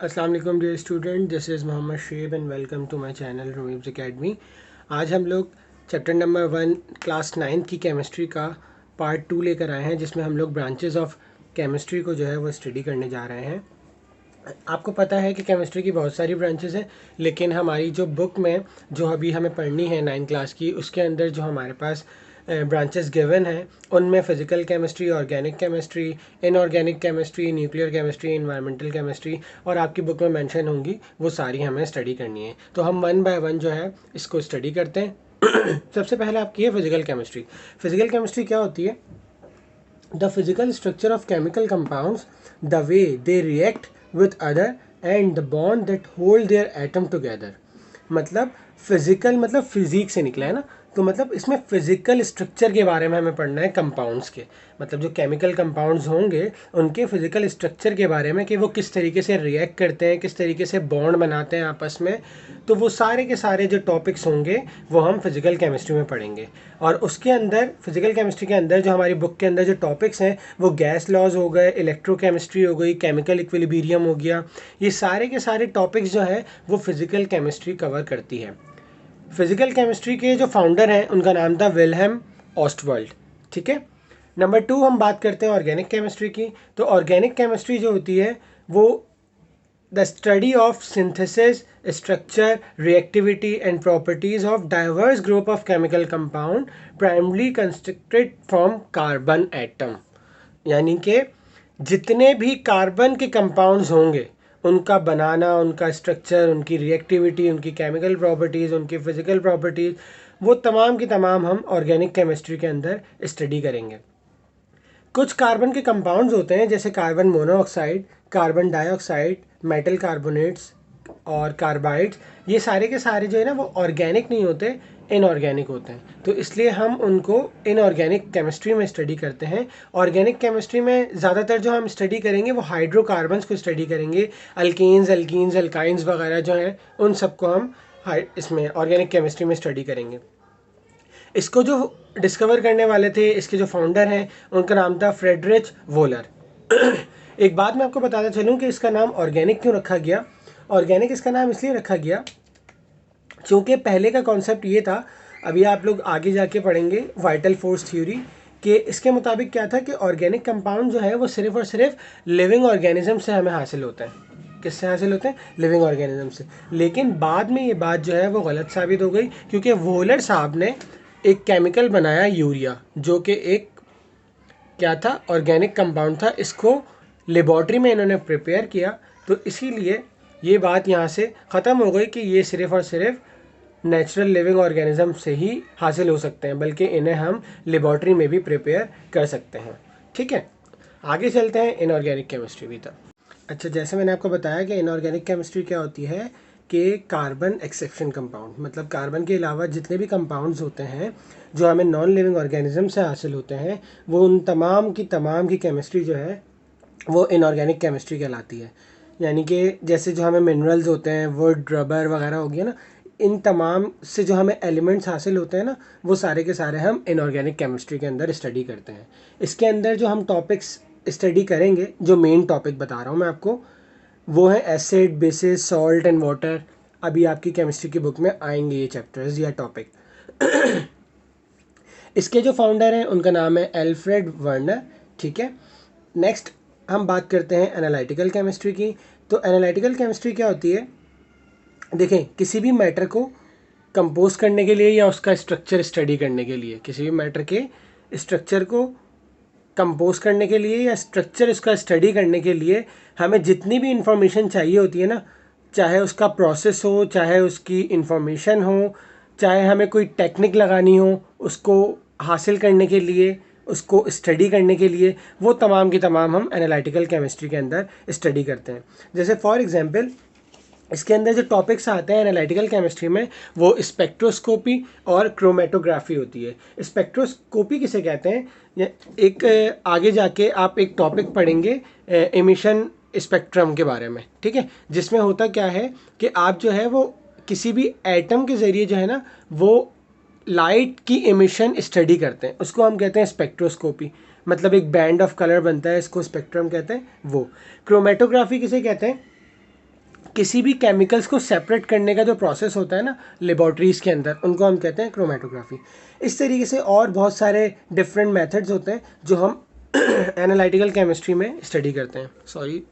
अस्सलाम वालेकुम dear student, this is Mohammad Sheb and welcome to my channel रूमीब्स एकेडमी। आज हम लोग चैप्टर नंबर 1 क्लास 9 की केमिस्ट्री का पार्ट 2 लेकर आए हैं, जिसमें हम लोग ब्रांचेस ऑफ केमिस्ट्री को जो है वो स्टडी करने जा रहे हैं। आपको पता है कि केमिस्ट्री की बहुत सारी ब्रांचेस हैं, लेकिन हमारी जो बुक में जो अभी हमें पढ़नी है 9 क्लास की, उसके अंदर जो हमारे पास ब्रांचेस गिवन हैं उनमें physical chemistry, organic chemistry, inorganic chemistry, nuclear chemistry, environmental chemistry और आपकी बुक में मेंशन होंगी, वो सारी हमें स्टडी करनी है। तो हम 1 बाय 1 जो है इसको स्टडी करते हैं। सबसे पहले आपकी है फ़िज़िकल केमिस्ट्री। फ़िज़िकल केमिस्ट्री क्या होती है? The physical structure of chemical compounds, the way they react with other and the bond that hold their atom together। मतलब फिजिकल मतलब फिजिक से निकला है ना, तो मतलब इसमें फिजिकल स्ट्रक्चर के बारे में हमें पढ़ना है कंपाउंड्स के। मतलब जो केमिकल कंपाउंड्स होंगे उनके फिजिकल स्ट्रक्चर के बारे में कि वो किस तरीके से रिएक्ट करते हैं, किस तरीके से बॉन्ड बनाते हैं आपस में। तो वो सारे के सारे जो टॉपिक्स होंगे वो हम फिजिकल केमिस्ट्री में पढ़ेंगे। और उसके अंदर फिजिकल केमिस्ट्री के अंदर जो हमारी बुक के अंदर जो टॉपिक्स हैं वो गैस लॉज हो गए, इलेक्ट्रोकेमिस्ट्री हो गई, केमिकल इक्विलिब्रियम हो गया। ये सारे के सारे टॉपिक्स जो हैं वो फिजिकल केमिस्ट्री कवर करती है। फिजिकल केमिस्ट्री के जो फाउंडर हैं उनका नाम था विल्हेम ऑस्टवर्ल्ड। ठीक है। नंबर 2 हम बात करते हैं ऑर्गेनिक केमिस्ट्री की। तो ऑर्गेनिक केमिस्ट्री जो होती है वो the study of synthesis, structure, reactivity and properties of diverse group of chemical compound primary constructed from carbon atom. यानी कि जितने भी कार्बन के कंपाउंड्स होंगे उनका बनाना, उनका स्ट्रक्चर, उनकी रिएक्टिविटी, उनकी केमिकल प्रॉपर्टीज़, उनकी फ़िज़िकल प्रॉपर्टीज़, वो तमाम की तमाम हम ऑर्गेनिक केमिस्ट्री के अंदर स्टडी करेंगे। कुछ कार्बन के कंपाउंड्स होते हैं जैसे carbon monoxide, carbon dioxide, metal carbonates और कार्बाइड्स। ये सारे के सारे जो है ना वो ऑर्गेनिक नहीं होते, इनऑर्गेनिक होते हैं। तो इसलिए हम उनको इनऑर्गेनिक केमिस्ट्री में स्टडी करते हैं। ऑर्गेनिक केमिस्ट्री में ज़्यादातर जो हम स्टडी करेंगे वो हाइड्रोकार्बन्स को स्टडी करेंगे। अल्केन्स, एल्कीन्स, अल्काइंस वगैरह जो हैं उन सबको हम इसमें ऑर्गेनिक केमिस्ट्री में स्टडी करेंगे। इसको जो डिस्कवर करने वाले थे, इसके जो फाउंडर हैं, उनका नाम था फ्रेडरिच वोलर। एक बात मैं आपको बताता चलूँ कि इसका नाम ऑर्गेनिक क्यों रखा गया। ऑर्गेनिक इसका नाम इसलिए रखा गया क्योंकि पहले का कॉन्सेप्ट ये था, अभी आप लोग आगे जाके पढ़ेंगे वाइटल फोर्स थ्योरी, कि इसके मुताबिक क्या था कि ऑर्गेनिक कंपाउंड जो है वो सिर्फ और सिर्फ लिविंग ऑर्गेनिज्म से हमें हासिल होता है। किससे हासिल होते हैं? लिविंग ऑर्गेनिज्म से। लेकिन बाद में ये बात जो है वो गलत साबित हो गई, क्योंकि वोलर साहब ने एक केमिकल बनाया यूरिया, जो कि एक क्या था? ऑर्गेनिक कंपाउंड था। इसको लेबॉर्ट्री में इन्होंने प्रिपेयर किया, तो इसीलिए ये बात यहाँ से ख़त्म हो गई कि ये सिर्फ़ और सिर्फ नेचुरल लिविंग ऑर्गेनिज्म से ही हासिल हो सकते हैं, बल्कि इन्हें हम लेबॉर्ट्री में भी प्रिपेयर कर सकते हैं। ठीक है, आगे चलते हैं इनऑर्गेनिक केमिस्ट्री भी तक। अच्छा, जैसे मैंने आपको बताया कि इनऑर्गेनिक केमिस्ट्री क्या होती है कि कार्बन एक्सेप्शन कंपाउंड, मतलब कार्बन के अलावा जितने भी कंपाउंड्स होते हैं जो हमें नॉन लिविंग ऑर्गेनिज्म से हासिल होते हैं, वो उन तमाम की केमिस्ट्री जो है वो इनऑर्गेनिक केमिस्ट्री कहलाती है। यानी कि जैसे जो हमें मिनरल्स होते हैं, वुड, रबर वगैरह हो गया ना, इन तमाम से जो हमें एलिमेंट्स हासिल होते हैं ना, वो सारे के सारे हम इनऑर्गेनिक केमिस्ट्री के अंदर स्टडी करते हैं। इसके अंदर जो हम टॉपिक्स स्टडी करेंगे, जो मेन टॉपिक बता रहा हूँ मैं आपको, वो है acid, basis, salt and water. अभी आपकी केमिस्ट्री की बुक में आएंगे ये चैप्टर्स या टॉपिक। इसके जो फाउंडर हैं उनका नाम है एल्फ्रेड वर्नर। ठीक है। नेक्स्ट हम बात करते हैं एनालिटिकल केमिस्ट्री की। तो एनालिटिकल केमिस्ट्री क्या होती है? देखें, किसी भी मैटर को कंपोज करने के लिए या उसका स्ट्रक्चर स्टडी करने के लिए, किसी भी मैटर के स्ट्रक्चर को कंपोज करने के लिए या स्ट्रक्चर इसका स्टडी करने के लिए हमें जितनी भी इंफॉर्मेशन चाहिए होती है ना, चाहे उसका प्रोसेस हो, चाहे उसकी इंफॉर्मेशन हो, चाहे हमें कोई टेक्निक लगानी हो उसको हासिल करने के लिए, उसको स्टडी करने के लिए, वो तमाम की तमाम हम एनालिटिकल केमिस्ट्री के अंदर स्टडी करते हैं। जैसे फॉर एग्जांपल इसके अंदर जो टॉपिक्स आते हैं एनालिटिकल केमिस्ट्री में, वो स्पेक्ट्रोस्कोपी और क्रोमेटोग्राफी होती है। स्पेक्ट्रोस्कोपी किसे कहते हैं? एक आगे जाके आप एक टॉपिक पढ़ेंगे एमिशन स्पेक्ट्रम के बारे में। ठीक है, जिसमें होता क्या है कि आप जो है वो किसी भी एटम के ज़रिए जो है ना वो लाइट की एमिशन स्टडी करते हैं, उसको हम कहते हैं स्पेक्ट्रोस्कोपी। मतलब एक बैंड ऑफ कलर बनता है, इसको स्पेक्ट्रम कहते हैं। वो क्रोमेटोग्राफी किसे कहते हैं? किसी भी केमिकल्स को सेपरेट करने का जो प्रोसेस होता है ना लेबॉर्ट्रीज़ के अंदर, उनको हम कहते हैं क्रोमेटोग्राफी। इस तरीके से और बहुत सारे डिफरेंट मेथड्स होते हैं जो हम एनालिटिकल केमिस्ट्री में स्टडी करते हैं। सॉरी।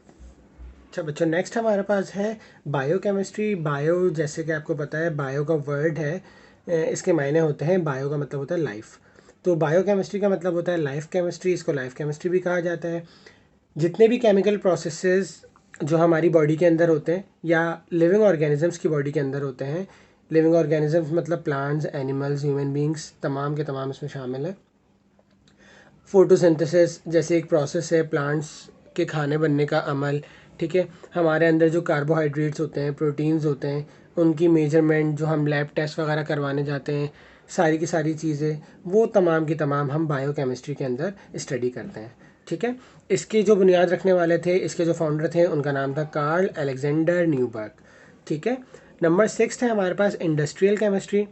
अच्छा बच्चों, नेक्स्ट हमारे पास है बायोकेमिस्ट्री। बायो जैसे कि आपको पता है, बायो का वर्ड है, इसके मायने होते हैं, बायो का मतलब होता है लाइफ, तो बायोकेमिस्ट्री का मतलब होता है लाइफ केमिस्ट्री, इसको लाइफ केमिस्ट्री भी कहा जाता है। जितने भी केमिकल प्रोसेसेस जो हमारी बॉडी के अंदर होते हैं या लिविंग ऑर्गेनिजम्स की बॉडी के अंदर होते हैं, लिविंग ऑर्गेनिजम्स मतलब प्लांट्स, एनिमल्स, ह्यूमन बींग्स, तमाम के तमाम इसमें शामिल है। फोटोसिंथेसिस जैसे एक प्रोसेस है, प्लांट्स के खाने बनने का अमल, ठीक है। हमारे अंदर जो कार्बोहाइड्रेट्स होते हैं, प्रोटीन्स होते हैं, उनकी मेजरमेंट जो हम लैब टेस्ट वगैरह करवाने जाते हैं, सारी की सारी चीज़ें, वो तमाम की तमाम हम बायोकेमिस्ट्री के अंदर स्टडी करते हैं, ठीक है। इसके जो बुनियाद रखने वाले थे, इसके जो फाउंडर थे, उनका नाम था कार्ल अलेक्जेंडर न्यूबर्ग, ठीक है। नंबर 6 है हमारे पास इंडस्ट्रियल केमिस्ट्री।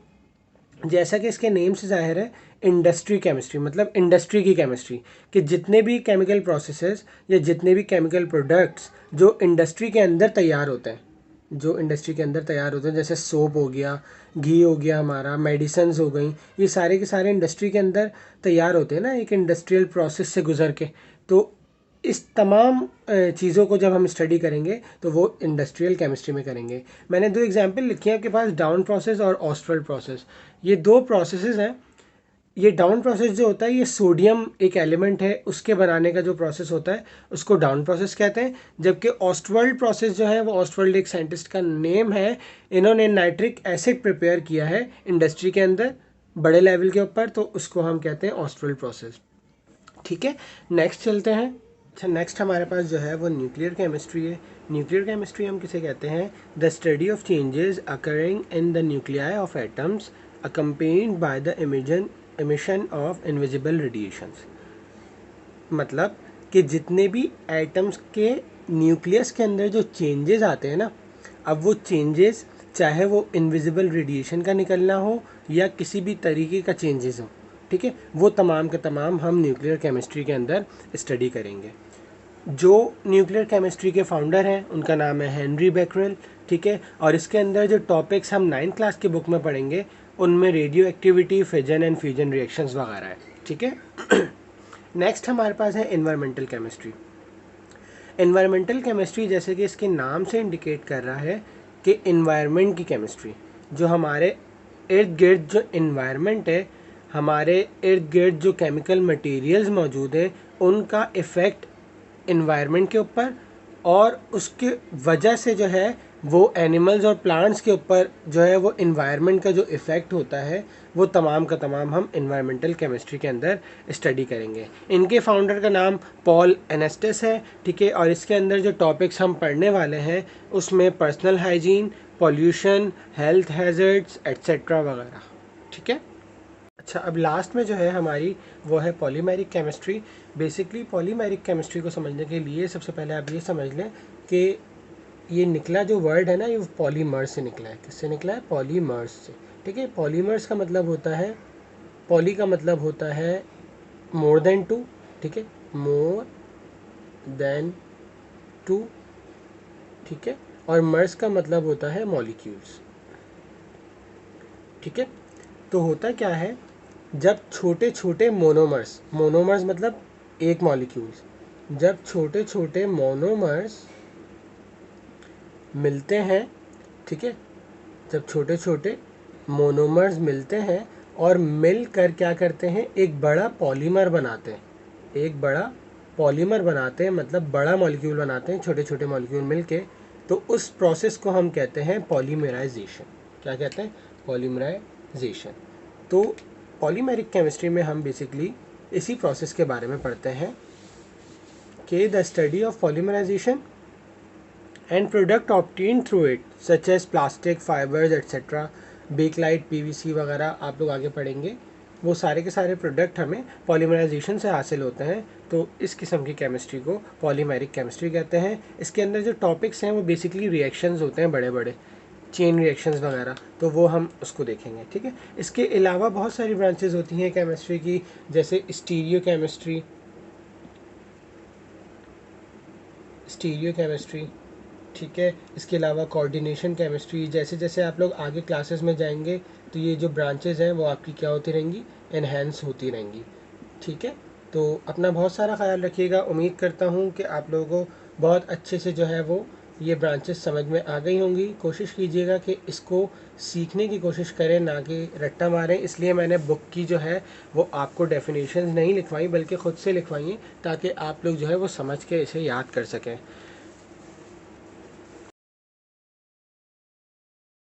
जैसा कि इसके नेम से जाहिर है, इंडस्ट्री केमिस्ट्री मतलब इंडस्ट्री की केमिस्ट्री, कि जितने भी केमिकल प्रोसेसेस या जितने भी केमिकल प्रोडक्ट्स जो इंडस्ट्री के अंदर तैयार होते हैं, जो इंडस्ट्री के अंदर तैयार होते हैं, जैसे सोप हो गया, घी हो गया, हमारा मेडिसिन्स हो गई, ये सारे के सारे इंडस्ट्री के अंदर तैयार होते हैं ना, एक इंडस्ट्रियल प्रोसेस से गुजर के। तो इस तमाम चीज़ों को जब हम स्टडी करेंगे तो वो इंडस्ट्रियल केमिस्ट्री में करेंगे। मैंने 2 एग्जांपल लिखे हैं आपके पास, डाउन प्रोसेस और ऑस्ट्रल प्रोसेस। ये 2 प्रोसेसेस हैं। ये डाउन प्रोसेस जो होता है, ये सोडियम एक एलिमेंट है, उसके बनाने का जो प्रोसेस होता है उसको डाउन प्रोसेस कहते हैं। जबकि ऑस्टवर्ल्ड प्रोसेस जो है, वो ऑस्टवर्ल्ड एक साइंटिस्ट का नेम है, इन्होंने नाइट्रिक एसिड प्रिपेयर किया है इंडस्ट्री के अंदर बड़े लेवल के ऊपर, तो उसको हम कहते हैं ऑस्टवर्ल्ड प्रोसेस, ठीक है। नेक्स्ट चलते हैं। अच्छा, नेक्स्ट हमारे पास जो है वो न्यूक्लियर केमिस्ट्री है। न्यूक्लियर केमिस्ट्री हम किसे कहते हैं? The study of changes occurring in the nuclei of atoms accompanied by the emission of invisible radiations. मतलब कि जितने भी एटम्स के न्यूक्लियस के अंदर जो चेंजेस आते हैं ना, अब वो चेंजेस चाहे वो इनविजिबल रेडिएशन का निकलना हो या किसी भी तरीके का चेंजेस हो, ठीक है, वो तमाम के तमाम हम न्यूक्लियर केमिस्ट्री के अंदर स्टडी करेंगे। जो न्यूक्लियर केमिस्ट्री के फाउंडर हैं उनका नाम है हेनरी बेकरेल, ठीक है। और इसके अंदर जो टॉपिक्स हम 9th क्लास की बुक में पढ़ेंगे उनमें radio activity, fission and fusion reactions वगैरह है, ठीक है। नेक्स्ट हमारे पास है इन्वायरमेंटल केमिस्ट्री। इन्वायरमेंटल केमिस्ट्री जैसे कि इसके नाम से इंडिकेट कर रहा है कि इन्वायरमेंट की केमिस्ट्री, जो हमारे इर्द गिर्द जो इन्वायरमेंट है, हमारे इर्द गिर्द जो केमिकल मटेरियल्स मौजूद हैं, उनका इफ़ेक्ट इन्वायरमेंट के ऊपर और उसके वजह से जो है वो एनिमल्स और प्लांट्स के ऊपर जो है वो इन्वायरमेंट का जो इफ़ेक्ट होता है, वो तमाम का तमाम हम इन्वायरमेंटल केमिस्ट्री के अंदर स्टडी करेंगे। इनके फाउंडर का नाम पॉल एनेस्टस है, ठीक है। और इसके अंदर जो टॉपिक्स हम पढ़ने वाले हैं उसमें personal hygiene, pollution, health hazards etcetera वगैरह, ठीक है। अच्छा, अब लास्ट में जो है हमारी वो है polymeric chemistry. Basically polymeric chemistry को समझने के लिए सबसे पहले आप ये समझ लें कि ये निकला जो वर्ड है ना, ये पॉलीमर्स से निकला है। किससे निकला है? पॉलीमर्स से, ठीक है। पॉलीमर्स का मतलब होता है, पॉली का मतलब होता है मोर देन टू, ठीक है, मोर देन टू, ठीक है। और मर्स का मतलब होता है मॉलिक्यूल्स, ठीक है। तो होता क्या है, जब छोटे छोटे मोनोमर्स, मोनोमर्स मतलब एक मॉलिक्यूल्स, जब छोटे छोटे मोनोमर्स मिलते हैं, ठीक है, जब छोटे छोटे मोनोमर्स मिलते हैं और मिलकर क्या करते हैं, एक बड़ा पॉलीमर बनाते हैं, एक बड़ा पॉलीमर बनाते हैं, मतलब बड़ा मॉलिक्यूल बनाते हैं, छोटे छोटे मॉलिक्यूल मिलके। तो उस प्रोसेस को हम कहते हैं पॉलीमराइजेशन। क्या कहते हैं? पॉलीमराइजेशन। तो पॉलीमेरिक केमिस्ट्री में हम बेसिकली इसी प्रोसेस के बारे में पढ़ते हैं कि the study of polymerization and product obtained through it such as plastic fibers etc, bakelite, PVC वगैरह आप लोग आगे पढ़ेंगे, वो सारे के सारे प्रोडक्ट हमें पॉलीमराइजेशन से हासिल होते हैं। तो इस किस्म की केमिस्ट्री को पॉलीमेरिक केमिस्ट्री कहते हैं। इसके अंदर जो टॉपिक्स हैं वो बेसिकली रिएक्शंस होते हैं, बड़े बड़े चेन रिएक्शंस वगैरह, तो वो हम उसको देखेंगे, ठीक है। इसके अलावा बहुत सारी ब्रांचेस होती हैं केमिस्ट्री की, जैसे स्टीरियो केमिस्ट्री, ठीक है। इसके अलावा कोऑर्डिनेशन केमिस्ट्री, जैसे जैसे आप लोग आगे क्लासेस में जाएंगे तो ये जो ब्रांचेज़ हैं वो आपकी क्या होती रहेंगी, एनहेंस होती रहेंगी। ठीक है। तो अपना बहुत सारा ख्याल रखिएगा। उम्मीद करता हूँ कि आप लोगों को बहुत अच्छे से जो है वो ये ब्रांचेस समझ में आ गई होंगी। कोशिश कीजिएगा कि इसको सीखने की कोशिश करें, ना कि रट्टा मारें। इसलिए मैंने बुक की जो है वो आपको डेफिनेशंस नहीं लिखवाई बल्कि ख़ुद से लिखवाई हैं, ताकि आप लोग जो है वो समझ के इसे याद कर सकें।